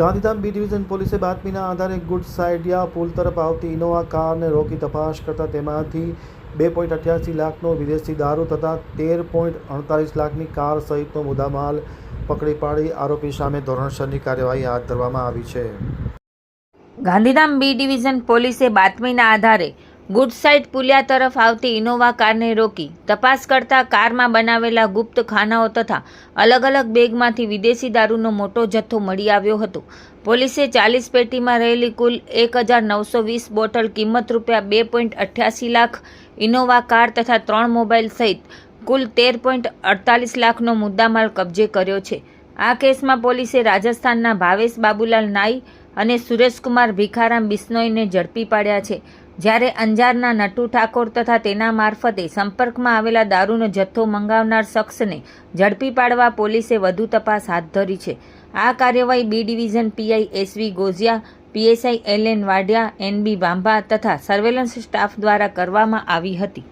Gandhidham B division પોલીસે બાતમીના આધારે ગુડ સાઇડિયા પુલ તરફ આવતી ઇનોવા કારને રોકી તપાસ કરતા તેમાંથી 2.88 લાખનો વિદેશી દારૂ તથા 13.48 લાખની કાર સહિતનો મુદ્દામાલ પકડી પાડી આરોપી સામે ધોરણસરની કાર્યવાહી હાથ ધરવામાં આવી છે. ગાંધીધામ બી ડિવિઝન પોલીસે બાતમીના આધારે ગુડ સાઇડ પુલિયા તરફ આવતી ઇનોવા કારને રોકી તપાસ કરતા કારમાં બનાવેલા ગુપ્ત ખાનાઓ તથા અલગ અલગ બેગમાંથી વિદેશી દારૂનો મોટો જથ્થો મળી આવ્યો હતો. પોલીસે 40 પેટીમાં રહેલી કુલ 1920 બોટલ કિંમત રૂપિયા 2.88 લાખ ઇનોવા કાર તથા 3 મોબાઈલ સહિત કુલ 13.48 લાખનો મુદ્દામાલ કબજે કર્યો છે. આ કેસમાં પોલીસે રાજસ્થાનના ભાવેશ બાબુલાલ નાઈ અને સુરેશકુમાર ભીખારામ બિશ્નોઈને ઝડપી પાડ્યા છે, જ્યારે અંજારના નટુ ઠાકોર તથા તેના મારફતે સંપર્કમાં આવેલા દારૂનો જથ્થો મંગાવનાર શખ્સને ઝડપી પાડવા પોલીસે વધુ તપાસ હાથ ધરી છે. આ કાર્યવાહી B division PI SV Gojiya, PSI LN Vadiya, NB Bhambha તથા સર્વેલન્સ સ્ટાફ દ્વારા કરવામાં આવી હતી.